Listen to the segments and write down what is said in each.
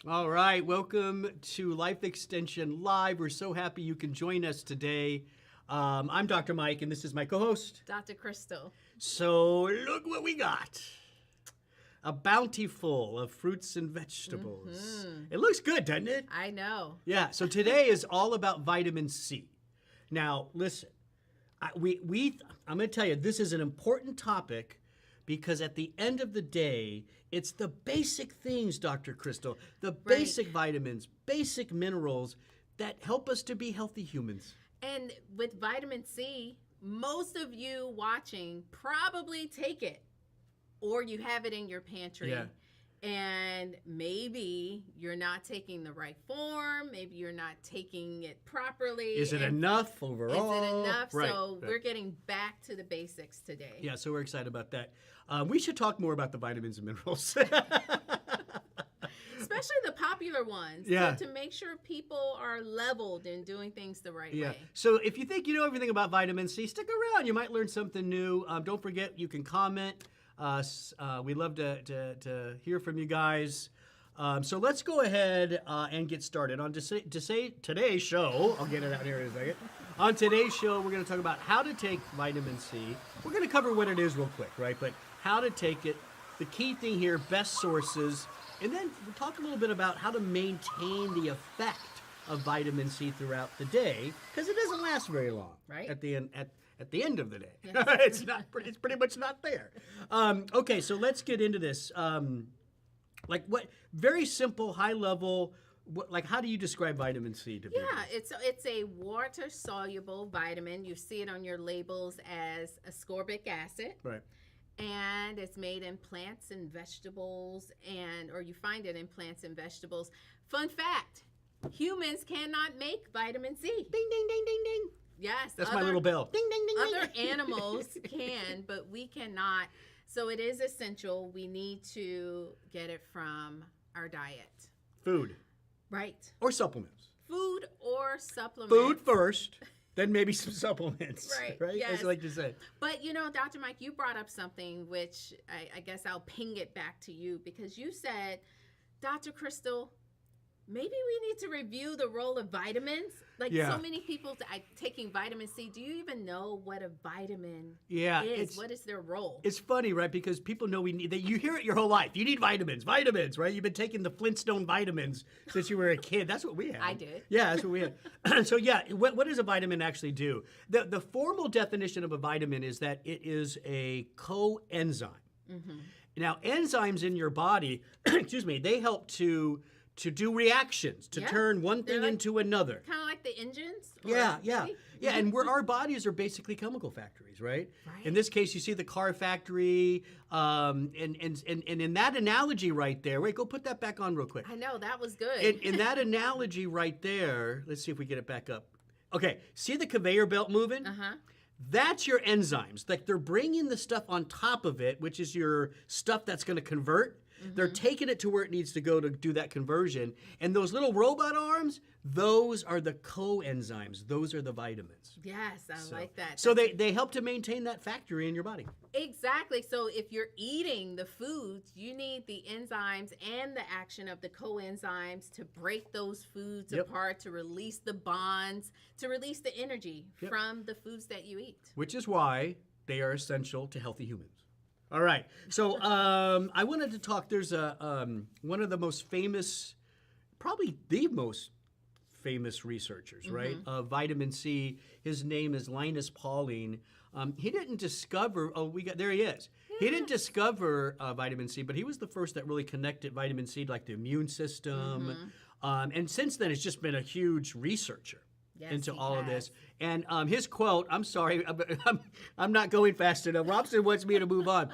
All right, welcome to Life Extension Live. We're so happy you can join us today. I'm Dr. Mike, and this is my co-host, Dr. Crystal. So look what we got. A bounty full of fruits and vegetables. It looks good, doesn't it? I know. Yeah, so today is all about vitamin C. Now, listen, I'm going to tell you, this is an important topic because at the end of the day, it's the basic things, Dr. Crystal, the basic vitamins, basic minerals that help us to be healthy humans. And with vitamin C, most of you watching probably take it or you have it in your pantry. Yeah. And maybe you're not taking the right form. Maybe you're not taking it properly. Is it enough overall? Is it enough? Right, So right. we're getting back to the basics today. Yeah, so we're excited about that. We should talk more about the vitamins and minerals. Especially the popular ones. Yeah. So to make sure people are leveled and doing things the right way. So if you think you know everything about vitamin C, stick around. You might learn something new. Don't forget, you can comment. We love to hear from you guys. So let's go ahead and get started. On today's show, I'll get it out here in a second. On today's show, we're going to talk about how to take vitamin C. We're going to cover what it is real quick, right? But how to take it. The key thing here, best sources. And then we'll talk a little bit about how to maintain the effect of vitamin C throughout the day, because it doesn't last very long. Right. At the end of the day. Yes. It's pretty much not there. Okay, so let's get into this. Very simple, high level, how do you describe vitamin C to be? Yeah, it's a water-soluble vitamin. You see it on your labels as ascorbic acid. Right. And it's made in plants and vegetables, or you find it in plants and vegetables. Fun fact, humans cannot make vitamin C. Ding, ding, ding, ding, ding. Yes. That's my little bell. Ding, ding, ding, Other ding. animals can, but we cannot. So it is essential. We need to get it from our diet. Food. Right. Or supplements. Food or supplements. Food first, then maybe some supplements. Right. Right? Yes. As I like to say. But, Dr. Mike, you brought up something which I guess I'll ping it back to you, because you said, Dr. Crystal, maybe we need to review the role of vitamins. So many people taking vitamin C. Do you even know what a vitamin is? What is their role? It's funny, right? Because people know we need that. You hear it your whole life. You need vitamins, right? You've been taking the Flintstone vitamins since you were a kid. That's what we had. I did. Yeah, that's what we had. So yeah, what does a vitamin actually do? The formal definition of a vitamin is that it is a coenzyme. Mm-hmm. Now, enzymes in your body, they help to do reactions, to turn one thing into another. Kind of like the engines? Yeah. And our bodies are basically chemical factories, right? In this case, you see the car factory, and in that analogy right there, wait, go put that back on real quick. I know, that was good. In that analogy right there, let's see if we get it back up. Okay, see the conveyor belt moving? Uh-huh. That's your enzymes. They're bringing the stuff on top of it, which is your stuff that's going to convert. They're taking it to where it needs to go to do that conversion. And those little robot arms, those are the coenzymes. Those are the vitamins. Yes, I like that. So they help to maintain that factory in your body. Exactly. So if you're eating the foods, you need the enzymes and the action of the coenzymes to break those foods apart, to release the bonds, to release the energy from the foods that you eat. Which is why they are essential to healthy humans. All right. So I wanted to talk. There's one of the most famous, probably the most famous researchers, right, of vitamin C. His name is Linus Pauling. He didn't discover. There he is. Yeah. He didn't discover vitamin C, but he was the first that really connected vitamin C to like the immune system. And since then, it's just been a huge researcher. Yes, into all has. of this. And his quote, I'm sorry, I'm not going fast enough. Robson wants me to move on.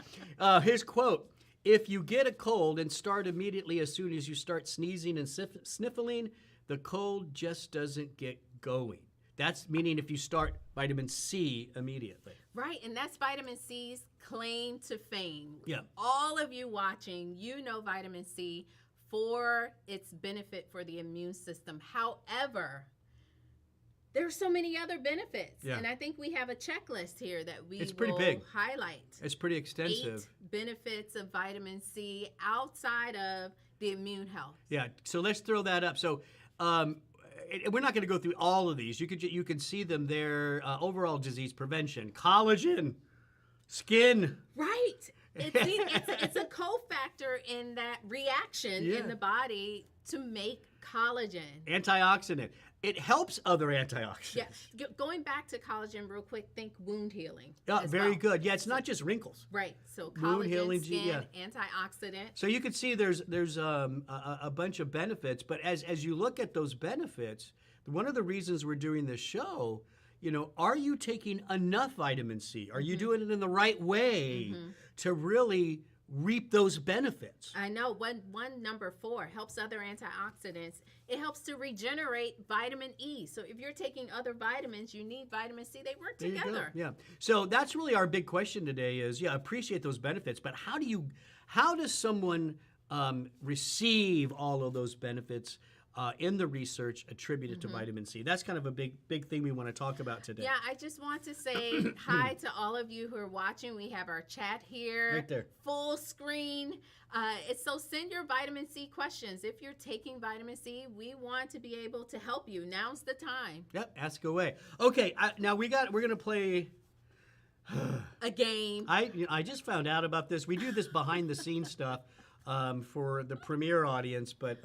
His quote, if you get a cold and start immediately as soon as you start sneezing and sniffling, the cold just doesn't get going. That's meaning if you start vitamin C immediately. Right, and that's vitamin C's claim to fame. Yeah. All of you watching, you know vitamin C for its benefit for the immune system. However, there's so many other benefits. Yeah. And I think we have a checklist here that we pretty will big. highlight. It's pretty extensive. 8 benefits of vitamin C outside of the immune health. Yeah, so let's throw that up. So we're not going to go through all of these. You can see them there. Overall disease prevention, collagen, skin. Right. It's a cofactor in that reaction in the body to make collagen. Antioxidant. It helps other antioxidants. Yeah. Going back to collagen real quick, think wound healing. Very good. Yeah, it's not just wrinkles. Right. So Wound collagen, healing, skin, antioxidant. So you can see there's a bunch of benefits, but as you look at those benefits, one of the reasons we're doing this show, are you taking enough vitamin C? Are you doing it in the right way to really reap those benefits? I know. One number 4 helps other antioxidants. It helps to regenerate vitamin E. So if you're taking other vitamins, you need vitamin C. They work together. Yeah. So that's really our big question today is, appreciate those benefits, but how does someone receive all of those benefits in the research attributed to vitamin C? That's kind of a big thing we want to talk about today. Yeah, I just want to say hi to all of you who are watching. We have our chat here. Right there. Full screen. So send your vitamin C questions. If you're taking vitamin C, we want to be able to help you. Now's the time. Yep, ask away. Okay, now we're going to play a game. I just found out about this. We do this behind the scenes stuff for the premiere audience, but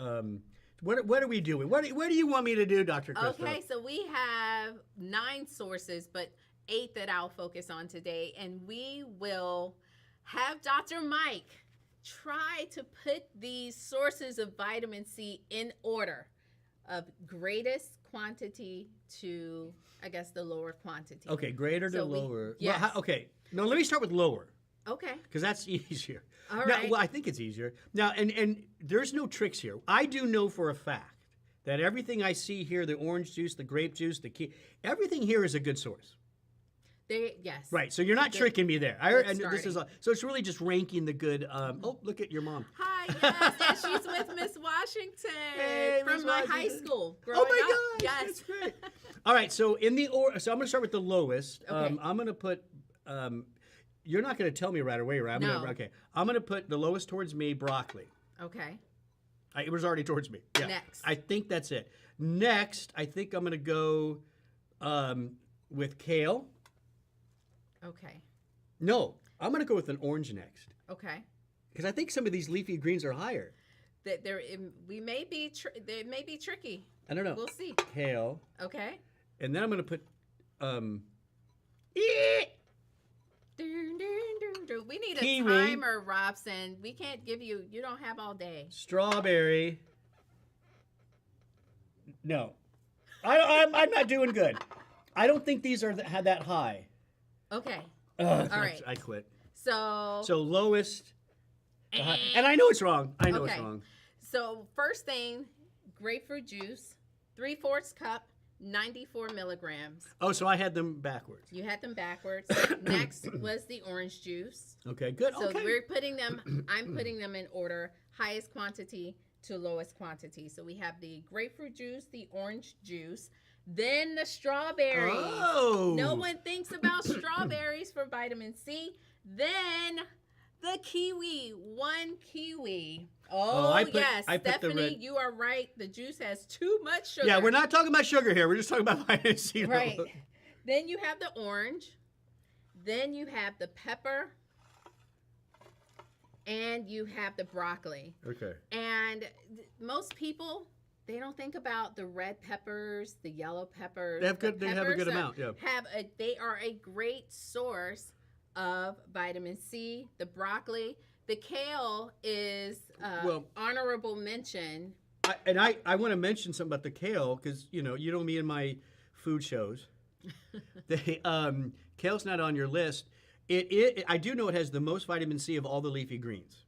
what are we doing? What do you want me to do, Dr. Crystal? Okay, so we have 9 sources, but 8 that I'll focus on today, and we will have Dr. Mike try to put these sources of vitamin C in order of greatest quantity to, I guess, the lower quantity. Okay, greater to lower. Yes. Well, okay, no, let me start with lower. Okay. Because that's easier. All now, right. Well, I think it's easier. Now, and there's no tricks here. I do know for a fact that everything I see here, the orange juice, the grape juice, everything here is a good source. Yes. Right, so you're not tricking me there. So it's really just ranking the good. Oh, look at your mom. Hi, yes, and she's with Miss Washington from Miss my Washington. high school. Oh my up. gosh, Yes, that's great. All right, so I'm going to start with the lowest. Okay. I'm going to put. You're not going to tell me right away, right? No. Okay, I'm going to put the lowest towards me, broccoli. Okay. It was already towards me. Yeah. Next. I think that's it. Next, I think I'm going to go with kale. Okay. No, I'm going to go with an orange next. Okay. Because I think some of these leafy greens are higher. That they may be tricky. I don't know. We'll see. Kale. Okay. And then I'm going to put. We need Kiwi. a timer, Robson. We can't give you. You don't have all day. Strawberry. No, I'm not doing good. I don't think these are that high. Okay. All right. I quit. So lowest. And I know it's wrong. I know it's Okay. wrong. So first thing, grapefruit juice, 3/4 cup, 94 milligrams. Oh, so I had them backwards. You had them backwards. Next was the orange juice. Okay, good. So okay. we're putting them. I'm putting them in order, highest quantity to lowest quantity. So we have the grapefruit juice, the orange juice, then the strawberries. Oh. No one thinks about strawberries for vitamin C. Then the kiwi, 1 kiwi. Oh, yes, I put the Stephanie, red- you are right. The juice has too much sugar. Yeah, we're not talking about sugar here. We're just talking about vitamin C. Right. Then you have the orange. Then you have the pepper. And you have the broccoli. Okay. And most people, they don't think about the red peppers, the yellow peppers. They have a good amount, yeah. They are a great source of vitamin C. The broccoli, the kale is honorable mention. I want to mention something about the kale because you know me and my food shows. Kale's not on your list. I do know it has the most vitamin C of all the leafy greens.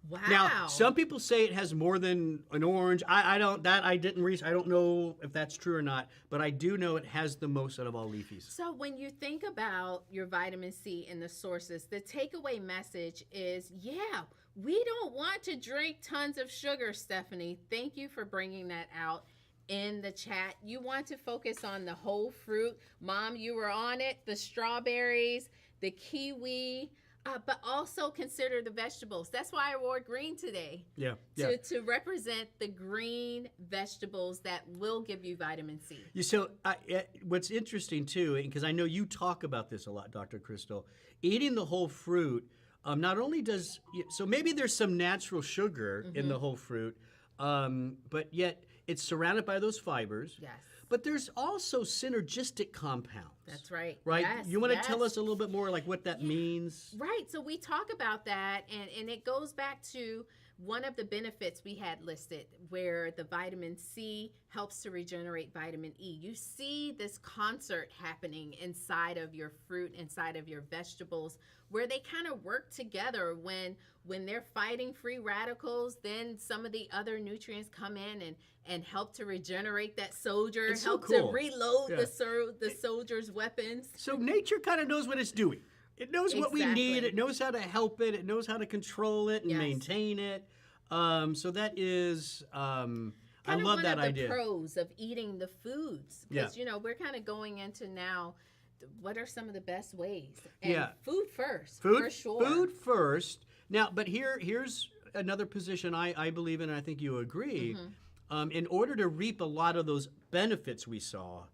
Wow. Now, some people say it has more than an orange. I don't know if that's true or not, but I do know it has the most out of all leafies. So when you think about your vitamin C and the sources, the takeaway message is, yeah, we don't want to drink tons of sugar, Stephanie. Thank you for bringing that out in the chat. You want to focus on the whole fruit. Mom, you were on it. The strawberries, the kiwi, But also consider the vegetables. That's why I wore green today. Yeah. To represent the green vegetables that will give you vitamin C. So what's interesting too, because I know you talk about this a lot, Dr. Crystal, eating the whole fruit, not only does, so maybe there's some natural sugar in the whole fruit, but yet it's surrounded by those fibers. Yes. But there's also synergistic compounds. That's right. Right? Yes, You want to tell us a little bit more like what that means? Right. So we talk about that, and it goes back to one of the benefits we had listed where the vitamin C helps to regenerate vitamin E. You see this concert happening inside of your fruit, inside of your vegetables, where they kind of work together when they're fighting free radicals, then some of the other nutrients come in and help to regenerate that soldier, It's help so cool. to reload the soldier's weapons. So nature kind of knows what it's doing. It knows what we Exactly. need. It knows how to help it. It knows how to control it and Yes. maintain it. So that is, I Kind of love one that of the idea. pros of eating the foods, Yeah. because we're kind of going into now. What are some of the best ways? And Yeah. food first, Food, for sure. food first. Now, but here's another position I believe in, and I think you agree. In order to reap a lot of those benefits we saw,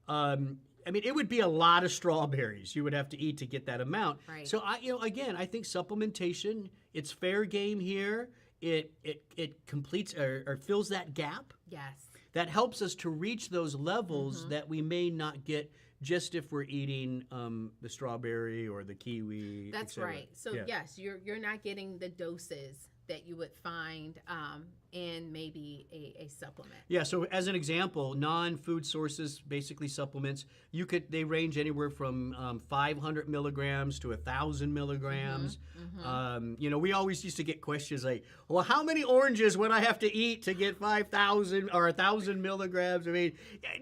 I mean, it would be a lot of strawberries you would have to eat to get that amount. Right. So again, I think supplementation, it's fair game here. It completes or fills that gap. Yes. That helps us to reach those levels that we may not get just if we're eating the strawberry or the kiwi. et That's cetera. right. So Yeah. yes, you're not getting the doses that you would find in maybe a supplement. Yeah, so as an example, non-food sources, basically supplements, they range anywhere from 500 milligrams to 1,000 milligrams. We always used to get questions like, well, how many oranges would I have to eat to get 5,000 or 1,000 milligrams? I mean,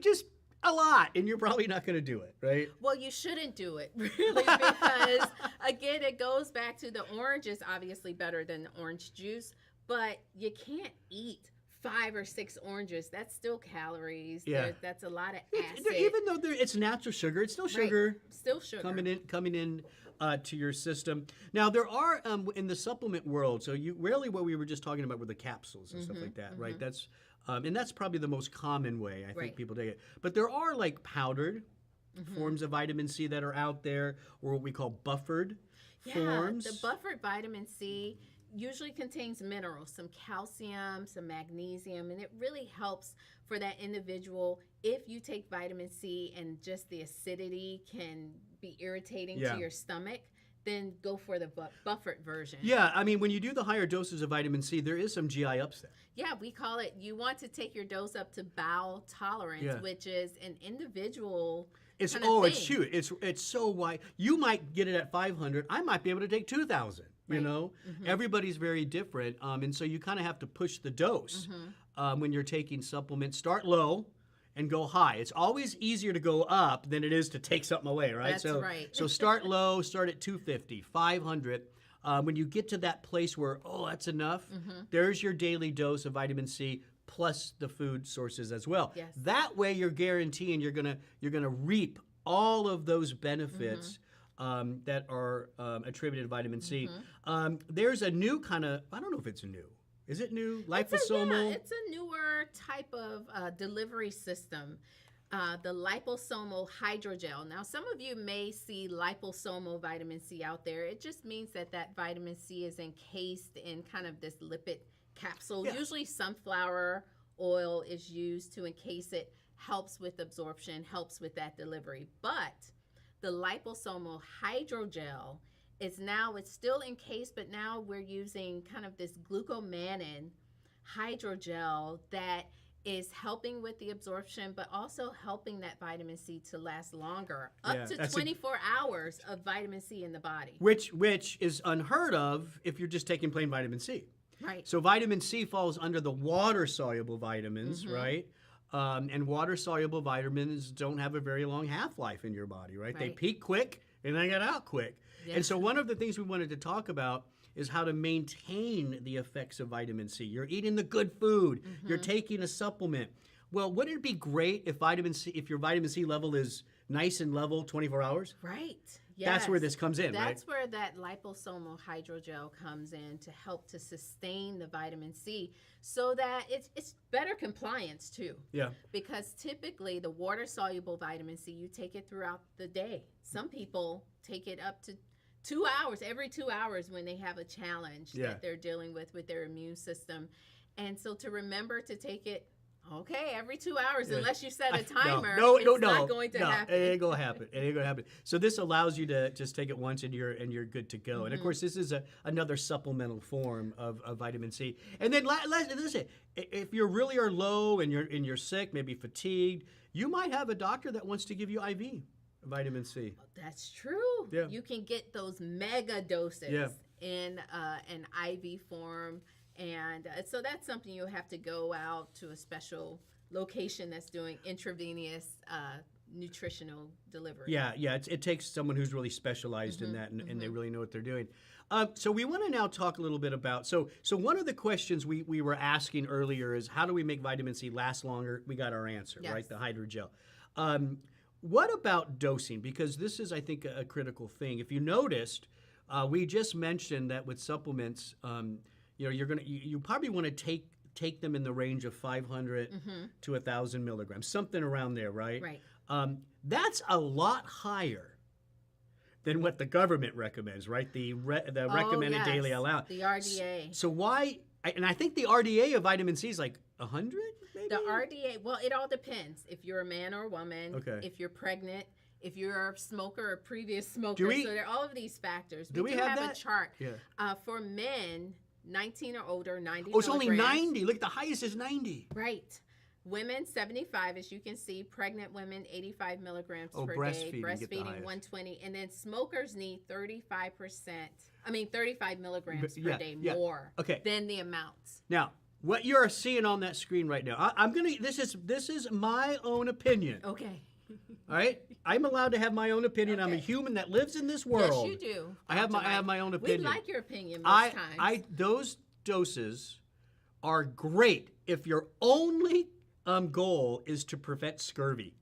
just a lot, and you're probably not going to do it, right? Well, you shouldn't do it, really, because, again, it goes back to the orange is obviously better than the orange juice, but you can't eat 5 or 6 oranges. That's still calories. Yeah. That's a lot of acid. Even though it's natural sugar, it's still sugar. Right. Still sugar. coming in to your system. Now there are in the supplement world. So rarely what we were just talking about were the capsules and stuff like that, right? That's and that's probably the most common way I think people take it. But there are like powdered forms of vitamin C that are out there, or what we call buffered forms. The buffered vitamin C usually contains minerals, some calcium, some magnesium, and it really helps for that individual. If you take vitamin C and just the acidity can be irritating to your stomach, then go for the buffered version. Yeah, I mean, when you do the higher doses of vitamin C, there is some GI upset. Yeah, we call it, you want to take your dose up to bowel tolerance, which is an individual It's kind of thing. it's huge. It's so wide. You might get it at 500. I might be able to take 2,000. You know, everybody's very different, and so you kind of have to push the dose when you're taking supplements. Start low and go high. It's always easier to go up than it is to take something away, right? That's right. So start low. Start at 250, 500. When you get to that place where that's enough, there's your daily dose of vitamin C plus the food sources as well. Yes. That way, you're guaranteeing you're gonna reap all of those benefits. That are attributed to vitamin C. There's a new kind of, I don't know if it's new. Is it new? Liposomal? It's a newer type of delivery system, the liposomal hydrogel. Now, some of you may see liposomal vitamin C out there. It just means that vitamin C is encased in kind of this lipid capsule. Yeah. Usually sunflower oil is used to encase it, helps with absorption, helps with that delivery. But the liposomal hydrogel it's still encased, but now we're using kind of this glucomannan hydrogel that is helping with the absorption, but also helping that vitamin C to last longer, up to 24 hours of vitamin C in the body. Which is unheard of if you're just taking plain vitamin C. Right. So vitamin C falls under the water-soluble vitamins, right? And water-soluble vitamins don't have a very long half-life in your body, right? They peak quick and they get out quick. Yes. And so one of the things we wanted to talk about is how to maintain the effects of vitamin C. You're eating the good food. You're taking a supplement. Well, wouldn't it be great if your vitamin C level is nice and level 24 hours? Right. That's where this comes in, right? That's where that liposomal hydrogel comes in to help to sustain the vitamin C so that it's better compliance too. Yeah. Because typically the water-soluble vitamin C, you take it throughout the day. Some people take it up to 2 hours, every 2 hours when they have a challenge that they're dealing with their immune system. And so to remember to take it, okay, every 2 hours, unless you set a timer, it's not going to happen. It ain't gonna happen. It ain't gonna happen. So this allows you to just take it once and you're good to go. And of course, this is another supplemental form of vitamin C. And then listen, if you really are low and you're sick, maybe fatigued, you might have a doctor that wants to give you IV vitamin C. That's true. Yeah. You can get those mega doses in an IV form. And so that's something you'll have to go out to a special location that's doing intravenous nutritional delivery. Yeah. It takes someone who's really specialized in that and they really know what they're doing. So we want to now talk a little bit about, so one of the questions we were asking earlier is how do we make vitamin C last longer? We got our answer, right? The hydrogel. What about dosing? Because this is, I think, a critical thing. If you noticed, we just mentioned that with supplements, you probably want to take them in the range of 500 to 1,000 milligrams, something around there, right? Right. That's a lot higher than what the government recommends, right? The recommended daily allowance. The RDA. So why? And I think the RDA of vitamin C is like 100, maybe? The RDA, well, it all depends. If you're a man or a woman, if you're pregnant, if you're a smoker or previous smoker. So there are all of these factors. Do we have a chart. Yeah. For men, 19 or older, 90 Oh, it's only 90. Look, the highest is 90. Right. Women, 75, as you can see. Pregnant women, 85 milligrams per day. Breastfeeding, 120. And then smokers need 35 milligrams per day more than the amounts. Now, what you're seeing on that screen right now, this is my own opinion. Okay. All right? I'm allowed to have my own opinion. I'm a human that lives in this world. Yes, you do. I have my own opinion. We like your opinion most times. Those doses are great if your only goal is to prevent scurvy,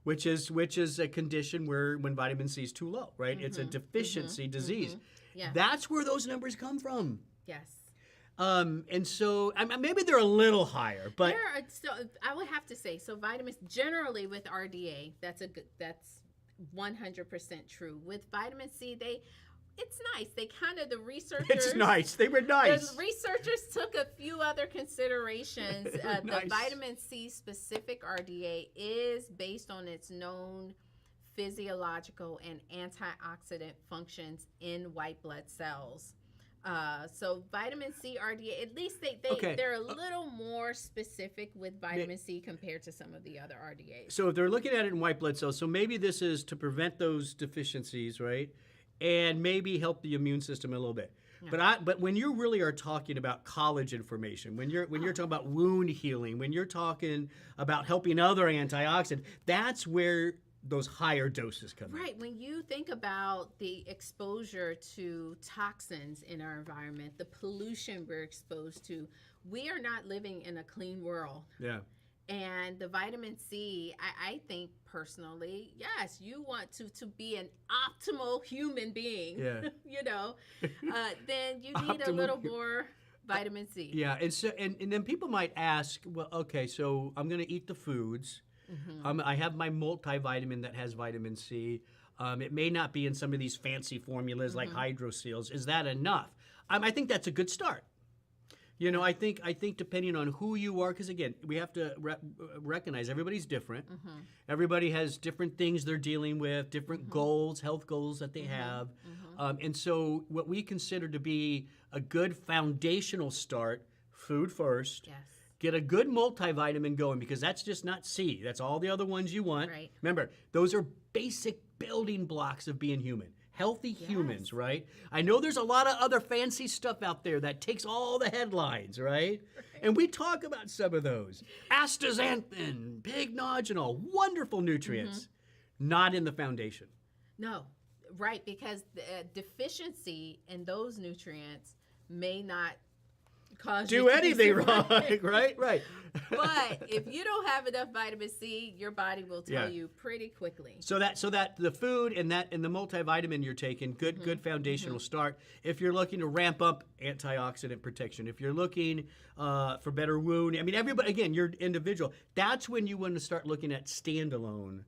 which is a condition when vitamin C is too low, right? It's a deficiency disease. Yeah. That's where those numbers come from. Yes. And so maybe they're a little higher, but I would have to say, so vitamins generally with RDA, that's 100% true. With vitamin C, it's nice. The researchers. It's nice. They were nice. The researchers took a few other considerations. The vitamin C specific RDA is based on its known physiological and antioxidant functions in white blood cells. So vitamin C RDA, at least they're a little more specific with vitamin C compared to some of the other RDAs. So if they're looking at it in white blood cells, so maybe this is to prevent those deficiencies, right? And maybe help the immune system a little bit. Yeah. But when you really are talking about college information, when you're talking about wound healing, when you're talking about helping other antioxidants, that's where those higher doses come in. Right. When you think about the exposure to toxins in our environment, the pollution we're exposed to, we are not living in a clean world. Yeah. And the vitamin C, I think personally, yes, you want to be an optimal human being, then you need a little more vitamin C. Yeah, and so and then people might ask, well, okay, so I'm going to eat the foods. I have my multivitamin that has vitamin C. It may not be in some of these fancy formulas like HydroSeals. Is that enough? I think that's a good start. I think depending on who you are, because again, we have to recognize everybody's different. Everybody has different things they're dealing with, different goals, health goals that they have. And so what we consider to be a good foundational start, food first. Yes. Get a good multivitamin going because that's just not C. That's all the other ones you want. Right. Remember, those are basic building blocks of being human. Healthy humans, right? I know there's a lot of other fancy stuff out there that takes all the headlines, right? And we talk about some of those. Astaxanthin, pycnogenol, wonderful nutrients, not in the foundation. No, right, because the deficiency in those nutrients may not cause do you to anything be wrong, sick. right? But if you don't have enough vitamin C, your body will tell you pretty quickly. So that the food and the multivitamin you're taking, good foundational start. If you're looking to ramp up antioxidant protection, if you're looking for better wound, I mean, everybody, again, you're individual. That's when you want to start looking at standalone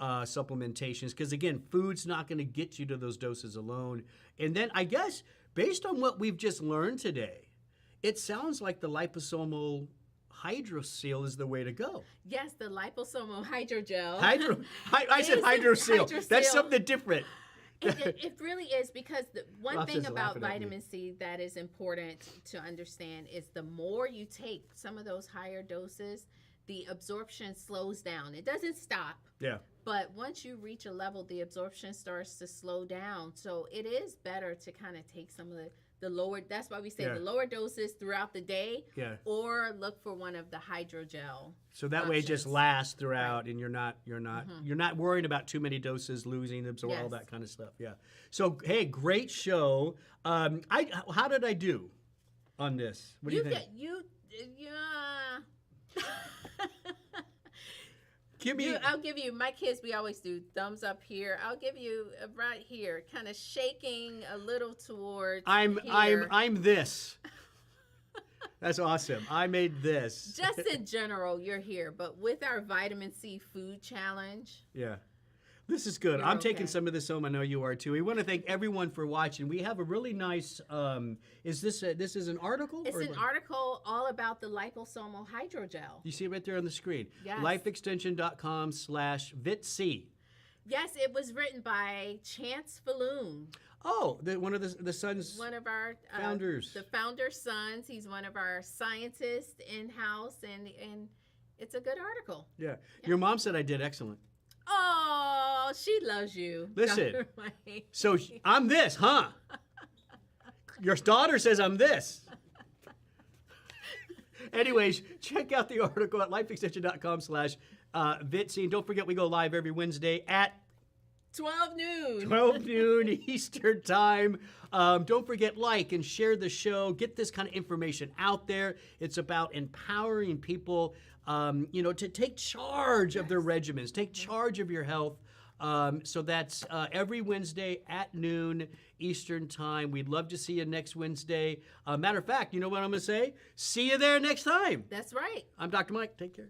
supplementations, because again, food's not going to get you to those doses alone. And then I guess based on what we've just learned today, it sounds like the liposomal hydrocele is the way to go. Yes, the liposomal hydrogel. I said hydrocele. That's something different. It really is, because the one Ross thing is about laughing at vitamin C that is important to understand is the more you take some of those higher doses, the absorption slows down. It doesn't stop. Yeah. But once you reach a level, the absorption starts to slow down. So it is better to kind of take some of the lower, that's why we say the lower doses throughout the day, or look for one of the hydrogel. So that way it just lasts throughout, and you're not worrying about too many doses, losing, absorb, all that kind of stuff. Yeah. So hey, great show. How did I do on this? What do you think? I'll give you, my kids, we always do thumbs up here. I'll give you right here, kind of shaking a little towards here. I'm this. That's awesome. I made this. Just in general, you're here, but with our vitamin C food challenge. Yeah. This is good. I'm taking some of this home. I know you are too. We want to thank everyone for watching. We have a really nice, this is an article? It's an article all about the liposomal hydrogel. You see it right there on the screen. Yes. lifeextension.com/VitC. Yes, it was written by Chance Falloon. Oh, one of the sons. One of our founders. The founder's sons. He's one of our scientists in-house, and it's a good article. Yeah. Your mom said I did excellent. Oh, she loves you. Listen, so I'm this, huh? Your daughter says I'm this. Anyways, check out the article at lifeextension.com/VitC. And don't forget, we go live every Wednesday at 12 noon. 12 noon Eastern time. Don't forget, like and share the show. Get this kind of information out there. It's about empowering people, to take charge of their regimens, take charge of your health. So that's every Wednesday at noon Eastern time. We'd love to see you next Wednesday. Matter of fact, you know what I'm going to say? See you there next time. That's right. I'm Dr. Mike. Take care.